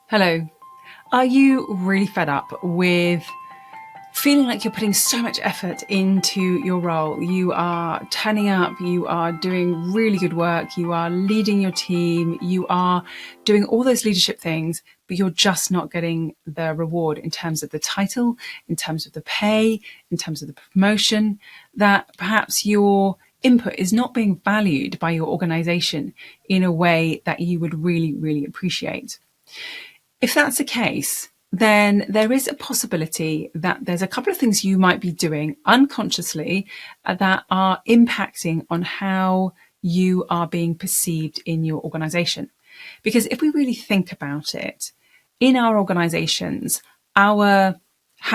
Hello. Are you really fed up with feeling like you're putting so much effort into your role? You are turning up, you are doing really good work, you are leading your team, you are doing all those leadership things, but you're just not getting the reward in terms of the title, in terms of the pay, in terms of the promotion, that perhaps your input is not being valued by your organization in a way that you would really, really appreciate. If that's the case, then there is a possibility that there's a couple of things you might be doing unconsciously that are impacting on how you are being perceived in your organization. Because if we really think about it, in our organizations, how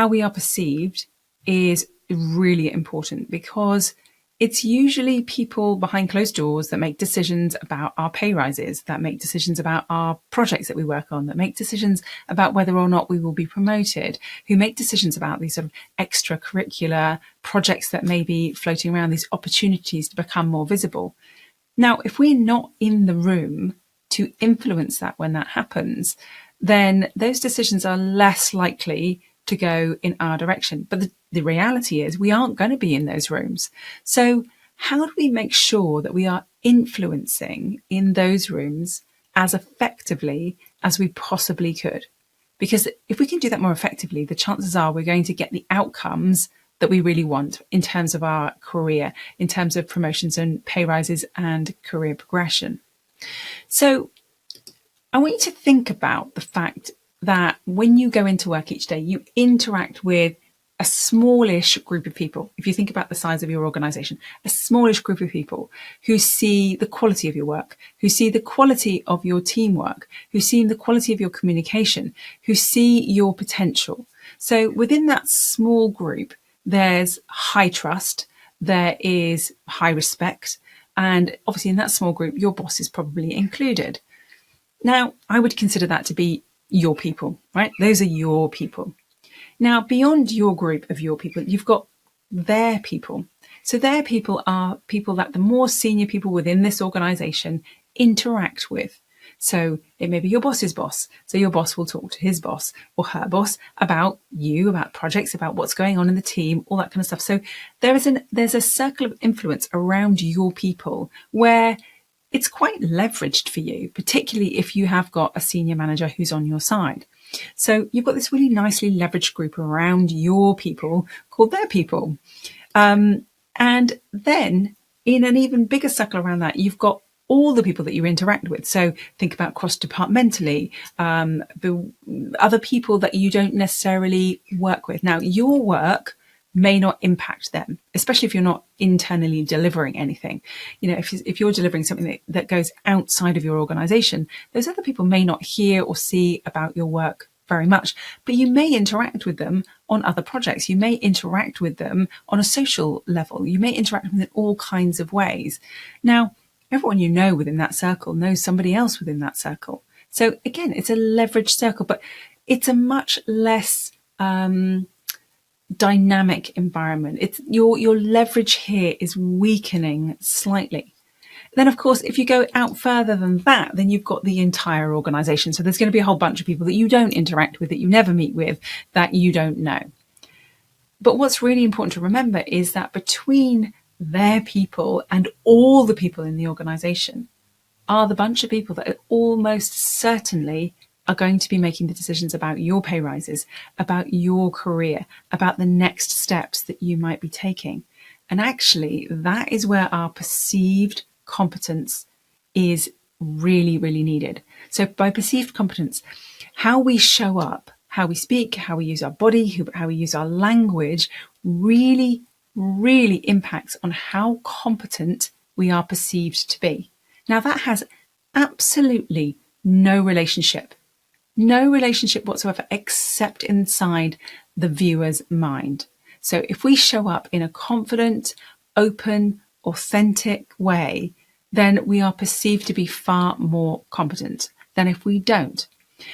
we are perceived is really important, because it's usually people behind closed doors that make decisions about our pay rises, that make decisions about our projects that we work on, that make decisions about whether or not we will be promoted, who make decisions about these sort of extracurricular projects that may be floating around, these opportunities to become more visible. Now, if we're not in the room to influence that when that happens, then those decisions are less likely to go in our direction. But the reality is we aren't going to be in those rooms. So how do we make sure that we are influencing in those rooms as effectively as we possibly could? Because if we can do that more effectively, the chances are we're going to get the outcomes that we really want in terms of our career, in terms of promotions and pay rises and career progression. So I want you to think about the fact that when you go into work each day, you interact with a smallish group of people. If you think about the size of your organization, a smallish group of people who see the quality of your work, who see the quality of your teamwork, who see the quality of your communication, who see your potential. So within that small group, there's high trust, there is high respect, and obviously in that small group, your boss is probably included. Now, I would consider that to be your people, right? Those are your people. Now, beyond your group of your people, you've got their people. So their people are people that the more senior people within this organization interact with. So it may be your boss's boss. So your boss will talk to his boss or her boss about you, about projects, about what's going on in the team, all that kind of stuff. So there's a circle of influence around your people where it's quite leveraged for you, particularly if you have got a senior manager who's on your side. So you've got this really nicely leveraged group around your people called their people. And then in an even bigger circle around that, you've got all the people that you interact with. So think about cross-departmentally, the other people that you don't necessarily work with. Now, your work may not impact them, especially if you're not internally delivering anything. You know, if you're delivering something that goes outside of your organization, those other people may not hear or see about your work very much, but you may interact with them on other projects. You may interact with them on a social level. You may interact with them in all kinds of ways. Now, everyone you know within that circle knows somebody else within that circle. So again, it's a leveraged circle, but it's a much less dynamic environment. It's your leverage here is weakening slightly. Then, of course, if you go out further than that, then you've got the entire organization. So there's going to be a whole bunch of people that you don't interact with, that you never meet with, that you don't know. But what's really important to remember is that between their people and all the people in the organization are the bunch of people that are almost certainly are going to be making the decisions about your pay rises, about your career, about the next steps that you might be taking. And actually, that is where our perceived competence is really, really needed. So by perceived competence, how we show up, how we speak, how we use our body, how we use our language really, really impacts on how competent we are perceived to be. Now, that has absolutely no relationship whatsoever, except inside the viewer's mind. So if we show up in a confident, open, authentic way, then we are perceived to be far more competent than if we don't.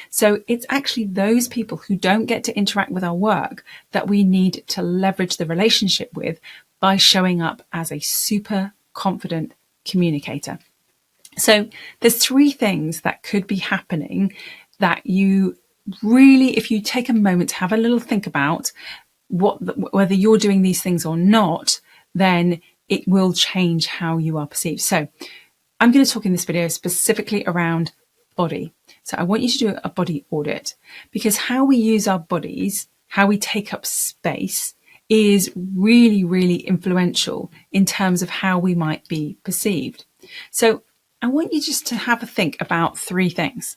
So it's actually those people who don't get to interact with our work that we need to leverage the relationship with by showing up as a super confident communicator. So there's three things that could be happening that you really, if you take a moment to have a little think about whether you're doing these things or not, then it will change how you are perceived. So I'm going to talk in this video specifically around body. So I want you to do a body audit, because how we use our bodies, how we take up space, is really, really influential in terms of how we might be perceived. So I want you just to have a think about three things.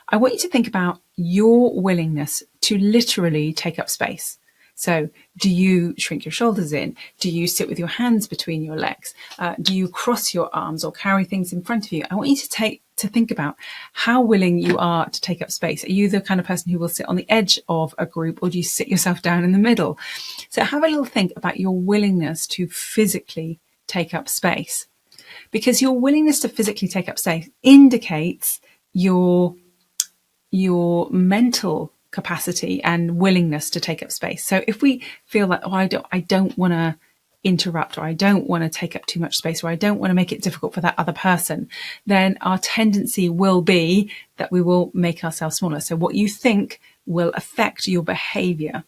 I want you to think about your willingness to literally take up space. So do you shrink your shoulders in? Do you sit with your hands between your legs? Do you cross your arms or carry things in front of you? I want you to think about how willing you are to take up space. Are you the kind of person who will sit on the edge of a group, or do you sit yourself down in the middle? So have a little think about your willingness to physically take up space, because your willingness to physically take up space indicates your mental capacity and willingness to take up space. So if we feel like, I don't want to interrupt, or I don't want to take up too much space, or I don't want to make it difficult for that other person, then our tendency will be that we will make ourselves smaller. So what you think will affect your behavior.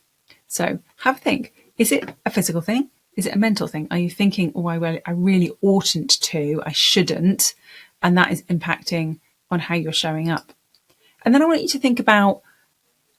So have a think. Is it a physical thing? Is it a mental thing? Are you thinking, I really oughtn't to, I shouldn't, and that is impacting on how you're showing up? And then I want you to think about,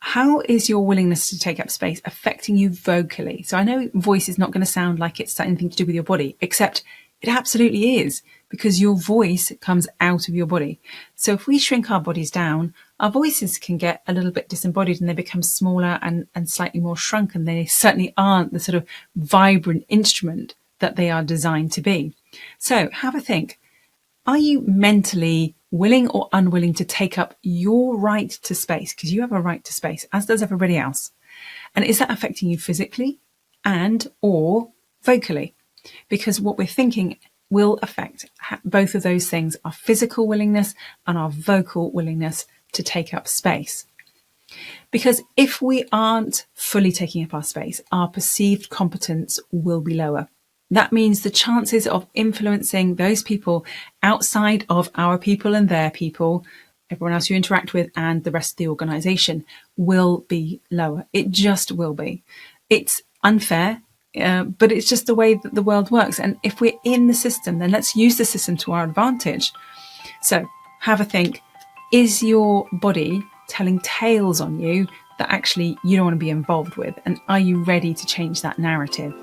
how is your willingness to take up space affecting you vocally? So I know voice is not going to sound like it's anything to do with your body, except it absolutely is, because your voice comes out of your body. So if we shrink our bodies down, our voices can get a little bit disembodied and they become smaller and slightly more shrunken. They certainly aren't the sort of vibrant instrument that they are designed to be. So have a think. Are you mentally willing or unwilling to take up your right to space? Because you have a right to space, as does everybody else. And is that affecting you physically and or vocally? Because what we're thinking will affect both of those things, our physical willingness and our vocal willingness to take up space. Because if we aren't fully taking up our space, our perceived competence will be lower. That means the chances of influencing those people outside of our people and their people, everyone else you interact with, and the rest of the organisation will be lower. It just will be. It's unfair, but it's just the way that the world works. And if we're in the system, then let's use the system to our advantage. So have a think. Is your body telling tales on you that actually you don't want to be involved with? And are you ready to change that narrative?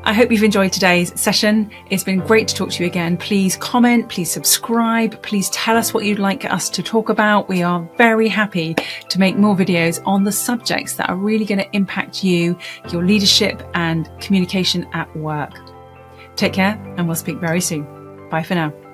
I hope you've enjoyed today's session. It's been great to talk to you again. Please comment, please subscribe, please tell us what you'd like us to talk about. We are very happy to make more videos on the subjects that are really going to impact you, your leadership and communication at work. Take care, and we'll speak very soon. Bye for now.